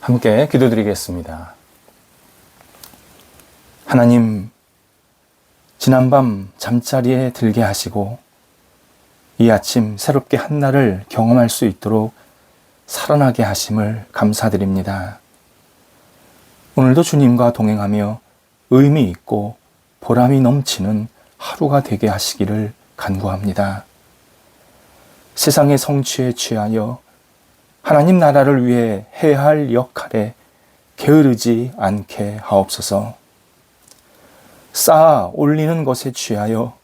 함께 기도드리겠습니다. 하나님, 지난밤 잠자리에 들게 하시고 이 아침 새롭게 한날을 경험할 수 있도록 살아나게 하심을 감사드립니다. 오늘도 주님과 동행하며 의미 있고 보람이 넘치는 하루가 되게 하시기를 간구합니다. 세상의 성취에 취하여 하나님 나라를 위해 해야 할 역할에 게으르지 않게 하옵소서. 쌓아 올리는 것에 취하여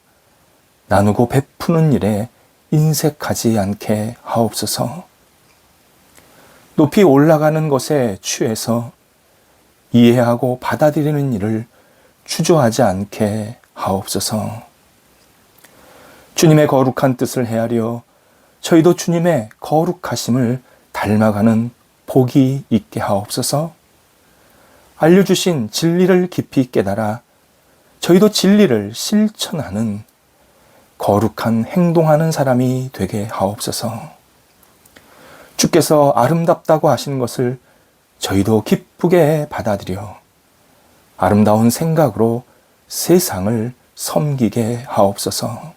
나누고 베푸는 일에 인색하지 않게 하옵소서. 높이 올라가는 것에 취해서 이해하고 받아들이는 일을 주저하지 않게 하옵소서. 주님의 거룩한 뜻을 헤아려 저희도 주님의 거룩하심을 닮아가는 복이 있게 하옵소서. 알려주신 진리를 깊이 깨달아 저희도 진리를 실천하는 거룩한 행동하는 사람이 되게 하옵소서. 주께서 아름답다고 하시는 것을 저희도 기쁘게 받아들여 아름다운 생각으로 세상을 섬기게 하옵소서.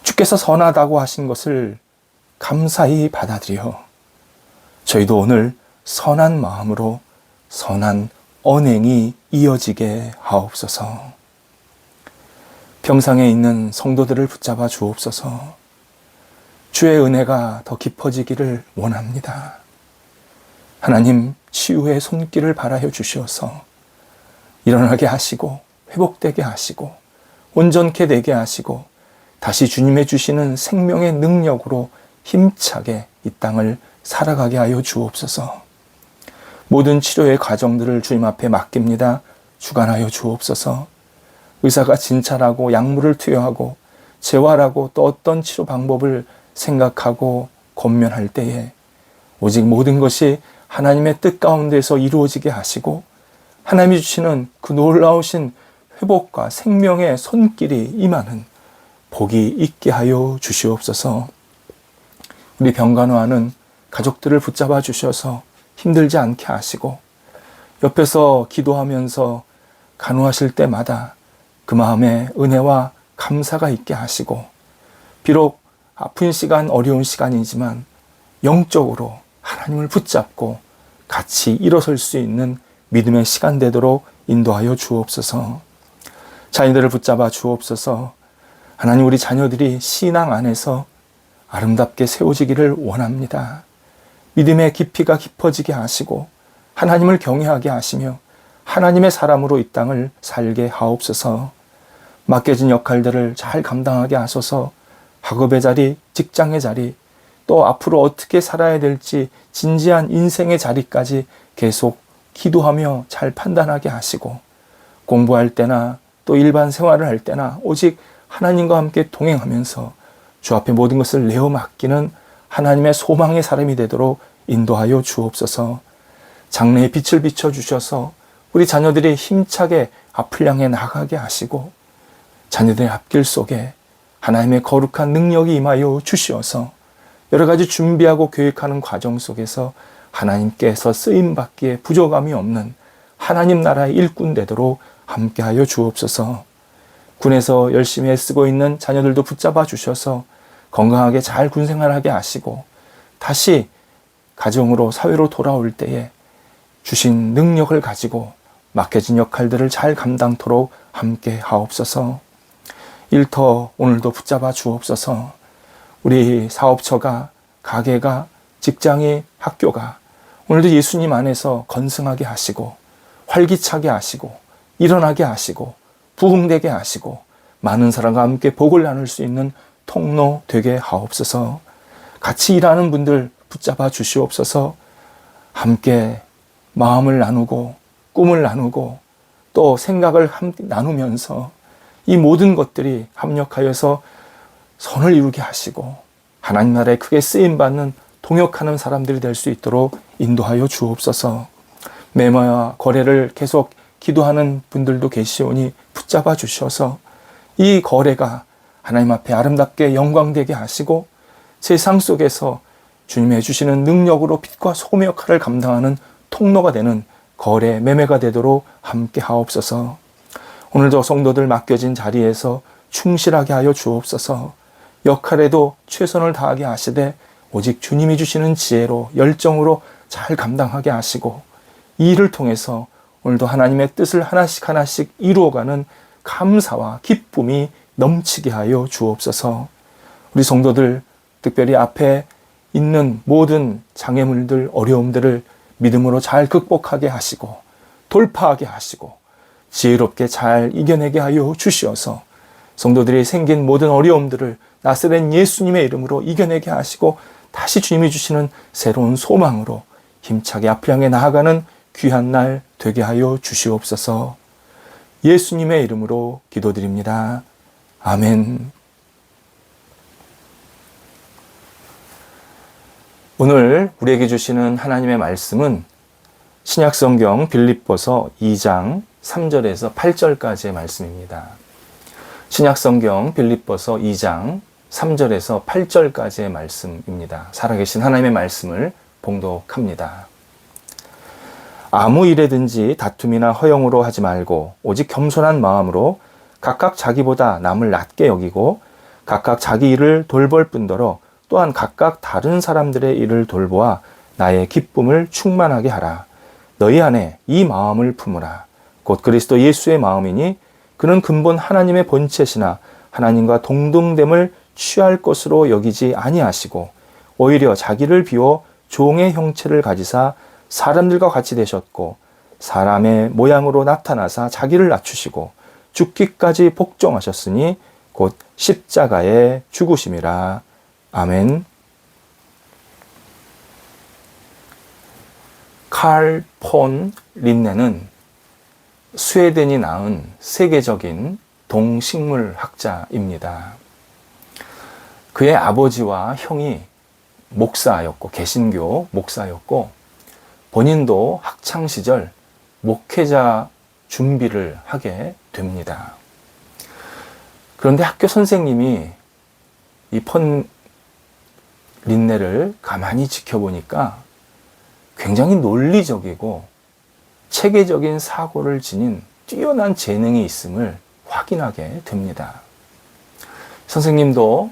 주께서 선하다고 하신 것을 감사히 받아들여 저희도 오늘 선한 마음으로 선한 언행이 이어지게 하옵소서. 병상에 있는 성도들을 붙잡아 주옵소서. 주의 은혜가 더 깊어지기를 원합니다. 하나님, 치유의 손길을 바라여 주시어서 일어나게 하시고 회복되게 하시고 온전케 되게 하시고 다시 주님의 주시는 생명의 능력으로 힘차게 이 땅을 살아가게 하여 주옵소서. 모든 치료의 과정들을 주님 앞에 맡깁니다. 주관하여 주옵소서. 의사가 진찰하고 약물을 투여하고 재활하고 또 어떤 치료 방법을 생각하고 권면할 때에 오직 모든 것이 하나님의 뜻 가운데서 이루어지게 하시고 하나님이 주시는 그 놀라우신 회복과 생명의 손길이 임하는 복이 있게 하여 주시옵소서. 우리 병간호하는 가족들을 붙잡아 주셔서 힘들지 않게 하시고 옆에서 기도하면서 간호하실 때마다 그 마음에 은혜와 감사가 있게 하시고 비록 아픈 시간, 어려운 시간이지만 영적으로 하나님을 붙잡고 같이 일어설 수 있는 믿음의 시간 되도록 인도하여 주옵소서. 자녀들을 붙잡아 주옵소서. 하나님, 우리 자녀들이 신앙 안에서 아름답게 세워지기를 원합니다. 믿음의 깊이가 깊어지게 하시고 하나님을 경외하게 하시며 하나님의 사람으로 이 땅을 살게 하옵소서. 맡겨진 역할들을 잘 감당하게 하소서. 학업의 자리, 직장의 자리, 또 앞으로 어떻게 살아야 될지 진지한 인생의 자리까지 계속 기도하며 잘 판단하게 하시고 공부할 때나 또 일반 생활을 할 때나 오직 하나님과 함께 동행하면서 주 앞에 모든 것을 내어 맡기는 하나님의 소망의 사람이 되도록 인도하여 주옵소서. 장래의 빛을 비춰주셔서 우리 자녀들이 힘차게 앞을 향해 나가게 하시고 자녀들의 앞길 속에 하나님의 거룩한 능력이 임하여 주시어서 여러 가지 준비하고 계획하는 과정 속에서 하나님께서 쓰임받기에 부족함이 없는 하나님 나라의 일꾼 되도록 함께하여 주옵소서. 군에서 열심히 애쓰고 있는 자녀들도 붙잡아 주셔서 건강하게 잘 군생활하게 하시고 다시 가정으로 사회로 돌아올 때에 주신 능력을 가지고 맡겨진 역할들을 잘 감당토록 함께 하옵소서. 일터 오늘도 붙잡아 주옵소서. 우리 사업처가, 가게가, 직장이, 학교가 오늘도 예수님 안에서 건승하게 하시고 활기차게 하시고 일어나게 하시고 부흥되게 하시고 많은 사람과 함께 복을 나눌 수 있는 통로 되게 하옵소서. 같이 일하는 분들 붙잡아 주시옵소서. 함께 마음을 나누고 꿈을 나누고 또 생각을 함께 나누면서 이 모든 것들이 합력하여서 선을 이루게 하시고 하나님 나라에 크게 쓰임받는 동역하는 사람들이 될 수 있도록 인도하여 주옵소서. 매매와 거래를 계속 기도하는 분들도 계시오니 붙잡아 주셔서 이 거래가 하나님 앞에 아름답게 영광되게 하시고 세상 속에서 주님이 해주시는 능력으로 빛과 소금의 역할을 감당하는 통로가 되는 거래, 매매가 되도록 함께 하옵소서. 오늘도 성도들 맡겨진 자리에서 충실하게 하여 주옵소서. 역할에도 최선을 다하게 하시되 오직 주님이 주시는 지혜로 열정으로 잘 감당하게 하시고 이 일을 통해서 오늘도 하나님의 뜻을 하나씩 하나씩 이루어가는 감사와 기쁨이 넘치게 하여 주옵소서. 우리 성도들 특별히 앞에 있는 모든 장애물들, 어려움들을 믿음으로 잘 극복하게 하시고 돌파하게 하시고 지혜롭게 잘 이겨내게 하여 주시어서 성도들이 생긴 모든 어려움들을 나사렛 예수님의 이름으로 이겨내게 하시고 다시 주님이 주시는 새로운 소망으로 힘차게 앞을 향해 나아가는 귀한 날 되게 하여 주시옵소서. 예수님의 이름으로 기도드립니다. 아멘. 오늘 우리에게 주시는 하나님의 말씀은 신약성경 빌립보서 2장 3절에서 8절까지의 말씀입니다. 신약성경 빌립보서 2장 3절에서 8절까지의 말씀입니다. 살아계신 하나님의 말씀을 봉독합니다. 아무 일에든지 다툼이나 허영으로 하지 말고 오직 겸손한 마음으로 각각 자기보다 남을 낮게 여기고 각각 자기 일을 돌볼 뿐더러 또한 각각 다른 사람들의 일을 돌보아 나의 기쁨을 충만하게 하라. 너희 안에 이 마음을 품으라. 곧 그리스도 예수의 마음이니 그는 근본 하나님의 본체시나 하나님과 동등됨을 취할 것으로 여기지 아니하시고 오히려 자기를 비워 종의 형체를 가지사 사람들과 같이 되셨고 사람의 모양으로 나타나사 자기를 낮추시고 죽기까지 복종하셨으니 곧 십자가에 죽으심이라. 아멘. 칼 폰 린네는 스웨덴이 낳은 세계적인 동식물학자입니다. 그의 아버지와 형이 목사였고 개신교 목사였고 본인도 학창시절 목회자 준비를 하게 됩니다. 그런데 학교 선생님이 이 폰 린네를 가만히 지켜보니까 굉장히 논리적이고 체계적인 사고를 지닌 뛰어난 재능이 있음을 확인하게 됩니다. 선생님도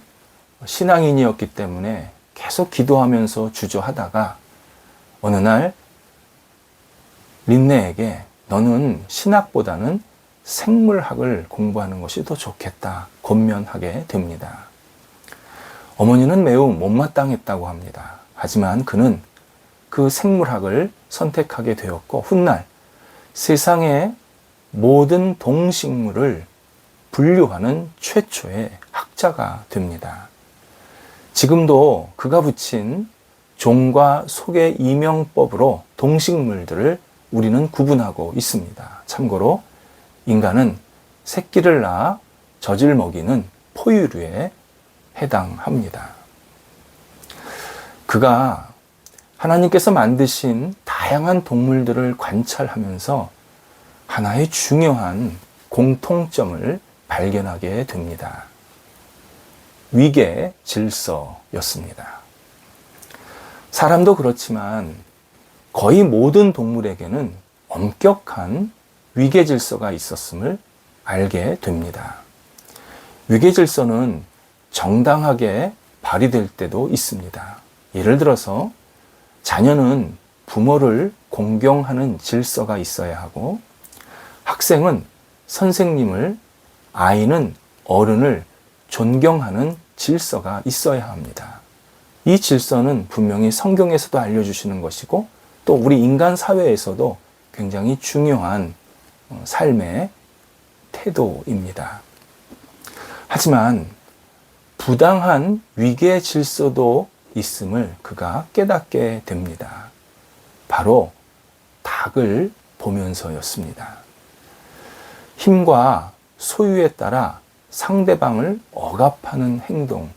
신앙인이었기 때문에 계속 기도하면서 주저하다가 어느 날 린네에게 너는 신학보다는 생물학을 공부하는 것이 더 좋겠다 권면하게 됩니다. 어머니는 매우 못마땅했다고 합니다. 하지만 그는 그 생물학을 선택하게 되었고 훗날 세상의 모든 동식물을 분류하는 최초의 학자가 됩니다. 지금도 그가 붙인 종과 속의 이명법으로 동식물들을 우리는 구분하고 있습니다. 참고로 인간은 새끼를 낳아 젖을 먹이는 포유류에 해당합니다. 그가 하나님께서 만드신 다양한 동물들을 관찰하면서 하나의 중요한 공통점을 발견하게 됩니다. 위계 질서였습니다. 사람도 그렇지만 거의 모든 동물에게는 엄격한 위계 질서가 있었음을 알게 됩니다. 위계 질서는 정당하게 발휘될 때도 있습니다. 예를 들어서 자녀는 부모를 공경하는 질서가 있어야 하고 학생은 선생님을, 아이는 어른을 존경하는 질서가 있어야 합니다. 이 질서는 분명히 성경에서도 알려주시는 것이고 또 우리 인간 사회에서도 굉장히 중요한 삶의 태도입니다. 하지만 부당한 위계 질서도 있음을 그가 깨닫게 됩니다. 바로 닭을 보면서였습니다. 힘과 소유에 따라 상대방을 억압하는 행동,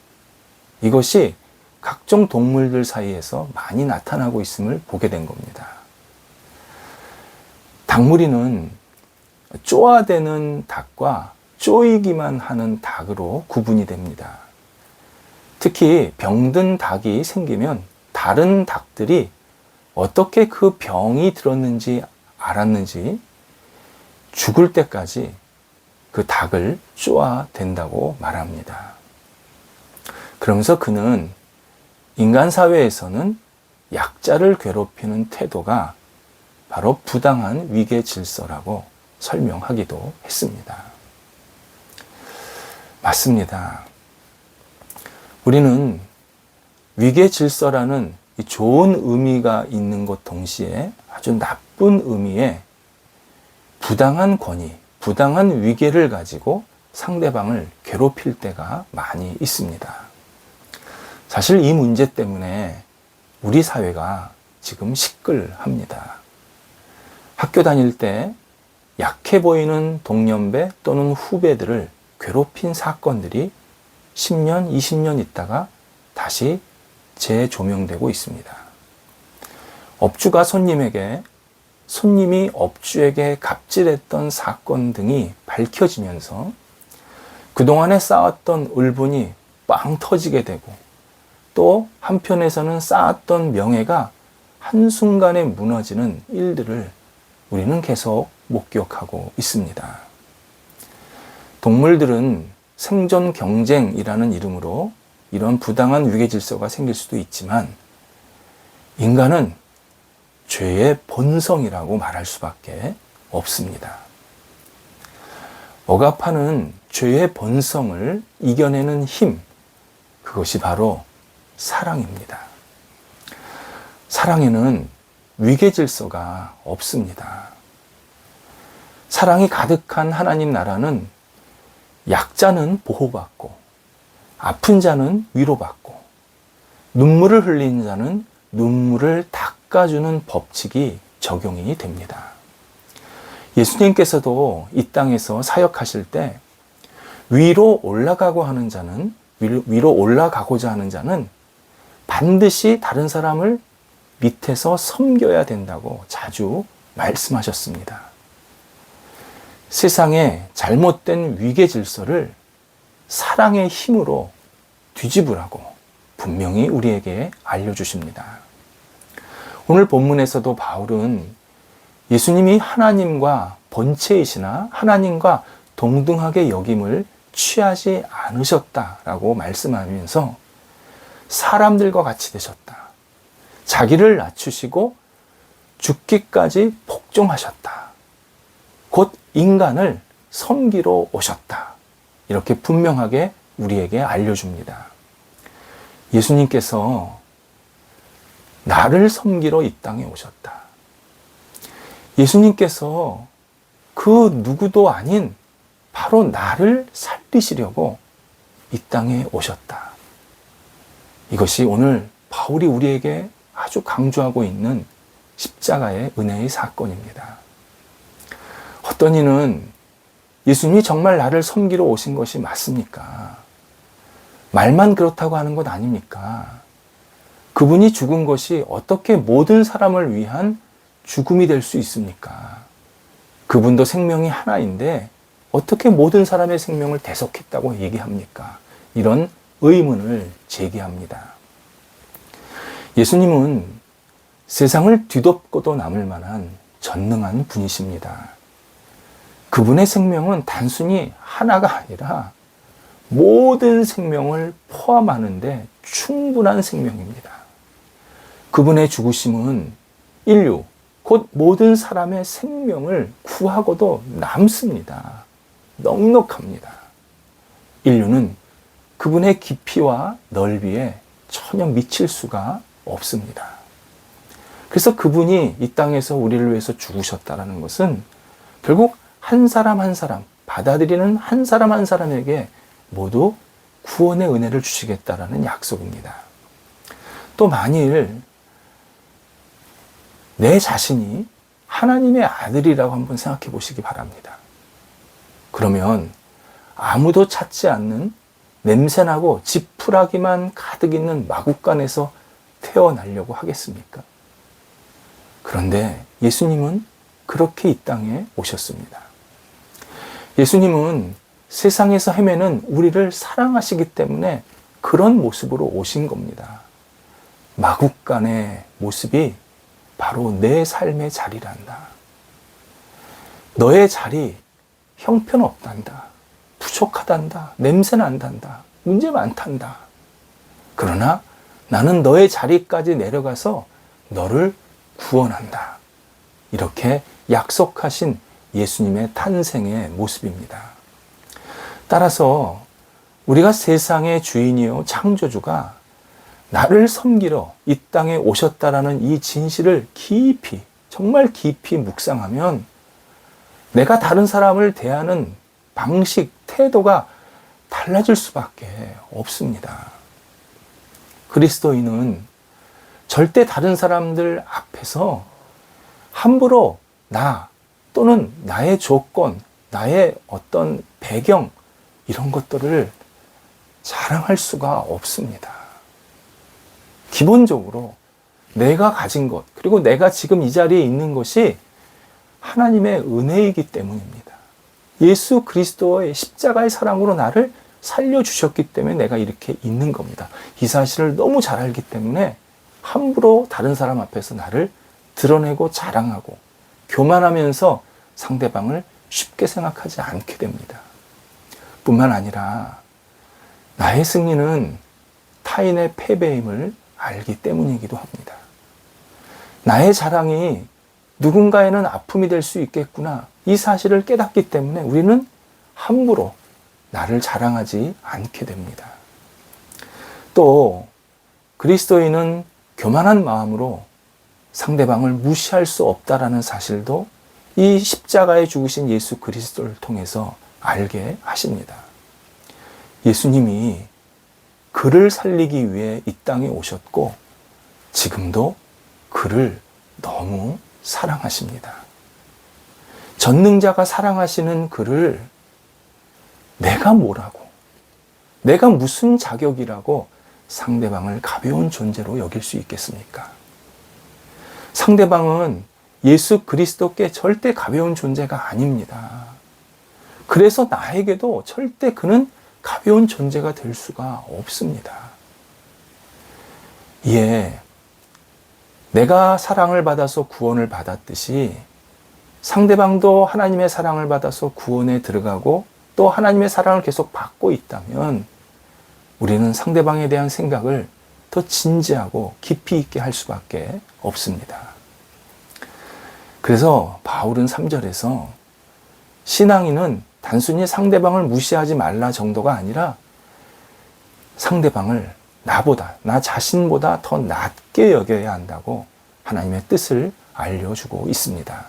이것이 각종 동물들 사이에서 많이 나타나고 있음을 보게 된 겁니다. 닭무리는 쪼아대는 닭과 쪼이기만 하는 닭으로 구분이 됩니다. 특히 병든 닭이 생기면 다른 닭들이 어떻게 그 병이 들었는지 알았는지 죽을 때까지 그 닭을 쪼아댄다고 말합니다. 그러면서 그는 인간 사회에서는 약자를 괴롭히는 태도가 바로 부당한 위계 질서라고 설명하기도 했습니다. 맞습니다. 우리는 위계 질서라는 이 좋은 의미가 있는 것 동시에 아주 나쁜 의미의 부당한 권위, 부당한 위계를 가지고 상대방을 괴롭힐 때가 많이 있습니다. 사실 이 문제 때문에 우리 사회가 지금 시끌합니다. 학교 다닐 때 약해 보이는 동년배 또는 후배들을 괴롭힌 사건들이 10년, 20년 있다가 다시 재조명되고 있습니다. 업주가 손님에게, 손님이 업주에게 갑질했던 사건 등이 밝혀지면서 그동안에 쌓았던 울분이 빵 터지게 되고 또 한편에서는 쌓았던 명예가 한순간에 무너지는 일들을 우리는 계속 목격하고 있습니다. 동물들은 생존 경쟁이라는 이름으로 이런 부당한 위계 질서가 생길 수도 있지만 인간은 죄의 본성이라고 말할 수밖에 없습니다. 억압하는 죄의 본성을 이겨내는 힘, 그것이 바로 사랑입니다. 사랑에는 위계 질서가 없습니다. 사랑이 가득한 하나님 나라는 약자는 보호받고 아픈 자는 위로받고 눈물을 흘린 자는 눈물을 닦아주는 법칙이 적용이 됩니다. 예수님께서도 이 땅에서 사역하실 때 위로 올라가고 하는 자는 위로 올라가고자 하는 자는 반드시 다른 사람을 밑에서 섬겨야 된다고 자주 말씀하셨습니다. 세상의 잘못된 위계 질서를 사랑의 힘으로 뒤집으라고 분명히 우리에게 알려주십니다. 오늘 본문에서도 바울은 예수님이 하나님과 본체이시나 하나님과 동등하게 여김을 취하지 않으셨다라고 말씀하면서 사람들과 같이 되셨다. 자기를 낮추시고 죽기까지 복종하셨다. 곧 인간을 섬기러 오셨다. 이렇게 분명하게 우리에게 알려줍니다. 예수님께서 나를 섬기러 이 땅에 오셨다. 예수님께서 그 누구도 아닌 바로 나를 살리시려고 이 땅에 오셨다. 이것이 오늘 바울이 우리에게 아주 강조하고 있는 십자가의 은혜의 사건입니다. 어떤 이는 예수님이 정말 나를 섬기러 오신 것이 맞습니까? 말만 그렇다고 하는 것 아닙니까? 그분이 죽은 것이 어떻게 모든 사람을 위한 죽음이 될 수 있습니까? 그분도 생명이 하나인데 어떻게 모든 사람의 생명을 대속했다고 얘기합니까? 이런 의문을 제기합니다. 예수님은 세상을 뒤덮고도 남을 만한 전능한 분이십니다. 그분의 생명은 단순히 하나가 아니라 모든 생명을 포함하는데 충분한 생명입니다. 그분의 죽으심은 인류, 곧 모든 사람의 생명을 구하고도 남습니다. 넉넉합니다. 인류는 그분의 깊이와 넓이에 전혀 미칠 수가 없습니다. 그래서 그분이 이 땅에서 우리를 위해서 죽으셨다는 것은 결국 한 사람 한 사람, 받아들이는 한 사람 한 사람에게 모두 구원의 은혜를 주시겠다라는 약속입니다. 또 만일 내 자신이 하나님의 아들이라고 한번 생각해 보시기 바랍니다. 그러면 아무도 찾지 않는 냄새나고 지푸라기만 가득 있는 마국간에서 태어나려고 하겠습니까? 그런데 예수님은 그렇게 이 땅에 오셨습니다. 예수님은 세상에서 헤매는 우리를 사랑하시기 때문에 그런 모습으로 오신 겁니다. 마국간의 모습이 바로 내 삶의 자리란다. 너의 자리 형편없단다. 부족하단다. 냄새난단다. 문제 많단다. 그러나 나는 너의 자리까지 내려가서 너를 구원한다. 이렇게 약속하신 예수님의 탄생의 모습입니다. 따라서 우리가 세상의 주인이요 창조주가 나를 섬기러 이 땅에 오셨다라는 이 진실을 깊이, 정말 깊이 묵상하면 내가 다른 사람을 대하는 방식, 태도가 달라질 수밖에 없습니다. 그리스도인은 절대 다른 사람들 앞에서 함부로 나 또는 나의 조건, 나의 어떤 배경 이런 것들을 자랑할 수가 없습니다. 기본적으로 내가 가진 것, 그리고 내가 지금 이 자리에 있는 것이 하나님의 은혜이기 때문입니다. 예수 그리스도의 십자가의 사랑으로 나를 살려주셨기 때문에 내가 이렇게 있는 겁니다. 이 사실을 너무 잘 알기 때문에 함부로 다른 사람 앞에서 나를 드러내고 자랑하고 교만하면서 상대방을 쉽게 생각하지 않게 됩니다. 뿐만 아니라 나의 승리는 타인의 패배임을 알기 때문이기도 합니다. 나의 자랑이 누군가에는 아픔이 될 수 있겠구나. 이 사실을 깨닫기 때문에 우리는 함부로 나를 자랑하지 않게 됩니다. 또 그리스도인은 교만한 마음으로 상대방을 무시할 수 없다라는 사실도 이 십자가에 죽으신 예수 그리스도를 통해서 알게 하십니다. 예수님이 그를 살리기 위해 이 땅에 오셨고 지금도 그를 너무 사랑하십니다. 전능자가 사랑하시는 그를 내가 뭐라고, 내가 무슨 자격이라고 상대방을 가벼운 존재로 여길 수 있겠습니까? 상대방은 예수 그리스도께 절대 가벼운 존재가 아닙니다. 그래서 나에게도 절대 그는 가벼운 존재가 될 수가 없습니다. 이에 내가 사랑을 받아서 구원을 받았듯이 상대방도 하나님의 사랑을 받아서 구원에 들어가고 또 하나님의 사랑을 계속 받고 있다면 우리는 상대방에 대한 생각을 더 진지하고 깊이 있게 할 수밖에 없습니다. 그래서 바울은 3절에서 신앙인은 단순히 상대방을 무시하지 말라 정도가 아니라 상대방을 나보다, 나 자신보다 더 낮게 여겨야 한다고 하나님의 뜻을 알려주고 있습니다.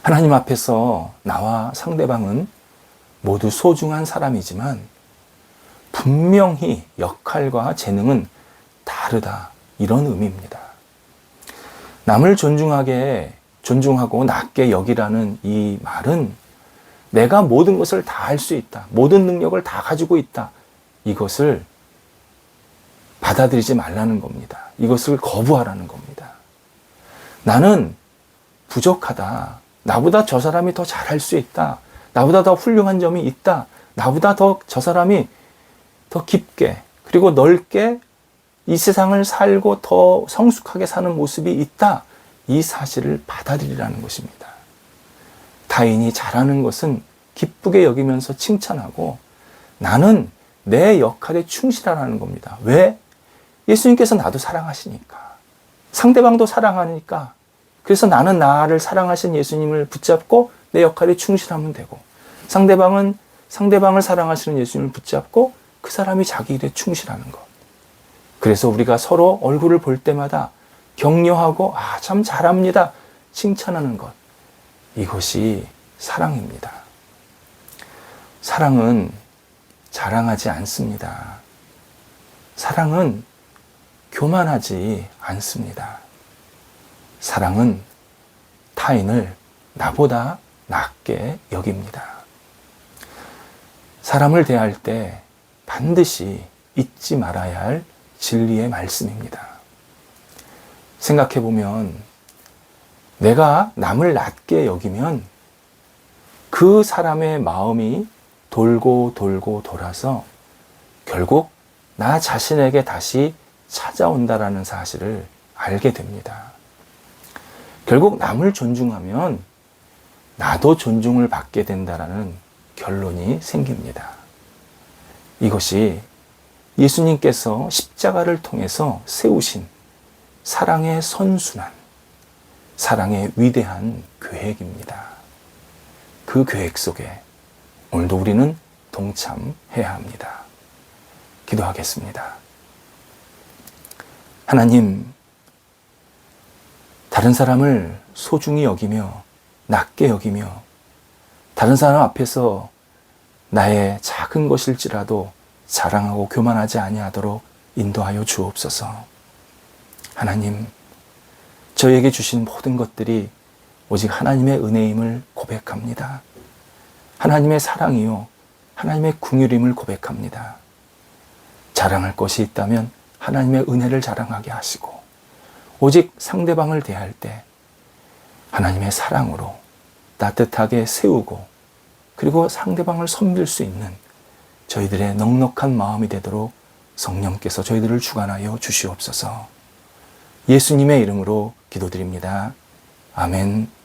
하나님 앞에서 나와 상대방은 모두 소중한 사람이지만 분명히 역할과 재능은 다르다. 이런 의미입니다. 남을 존중하고 낮게 여기라는 이 말은 내가 모든 것을 다 할 수 있다. 모든 능력을 다 가지고 있다. 이것을 받아들이지 말라는 겁니다. 이것을 거부하라는 겁니다. 나는 부족하다. 나보다 저 사람이 더 잘할 수 있다. 나보다 더 훌륭한 점이 있다. 나보다 더 저 사람이 더 깊게 그리고 넓게 이 세상을 살고 더 성숙하게 사는 모습이 있다. 이 사실을 받아들이라는 것입니다. 타인이 잘하는 것은 기쁘게 여기면서 칭찬하고 나는 내 역할에 충실하라는 겁니다. 왜? 예수님께서 나도 사랑하시니까. 상대방도 사랑하니까. 그래서 나는 나를 사랑하신 예수님을 붙잡고 내 역할에 충실하면 되고 상대방은 상대방을 사랑하시는 예수님을 붙잡고 그 사람이 자기 일에 충실하는 것. 그래서 우리가 서로 얼굴을 볼 때마다 격려하고 참 잘합니다. 칭찬하는 것. 이것이 사랑입니다. 사랑은 자랑하지 않습니다. 사랑은 교만하지 않습니다. 사랑은 타인을 나보다 낮게 여깁니다. 사람을 대할 때 반드시 잊지 말아야 할 진리의 말씀입니다. 생각해보면 내가 남을 낮게 여기면 그 사람의 마음이 돌고 돌고 돌아서 결국 나 자신에게 다시 찾아온다라는 사실을 알게 됩니다. 결국 남을 존중하면 나도 존중을 받게 된다라는 결론이 생깁니다. 이것이 예수님께서 십자가를 통해서 세우신 사랑의 선순환, 사랑의 위대한 계획입니다. 그 계획 속에 오늘도 우리는 동참해야 합니다. 기도하겠습니다. 하나님, 다른 사람을 소중히 여기며 낮게 여기며 다른 사람 앞에서 나의 작은 것일지라도 자랑하고 교만하지 아니하도록 인도하여 주옵소서. 하나님, 저에게 주신 모든 것들이 오직 하나님의 은혜임을 고백합니다. 하나님의 사랑이요, 하나님의 긍휼임을 고백합니다. 자랑할 것이 있다면 하나님의 은혜를 자랑하게 하시고, 오직 상대방을 대할 때 하나님의 사랑으로 따뜻하게 세우고, 그리고 상대방을 섬길 수 있는 저희들의 넉넉한 마음이 되도록 성령께서 저희들을 주관하여 주시옵소서. 예수님의 이름으로 기도드립니다. 아멘.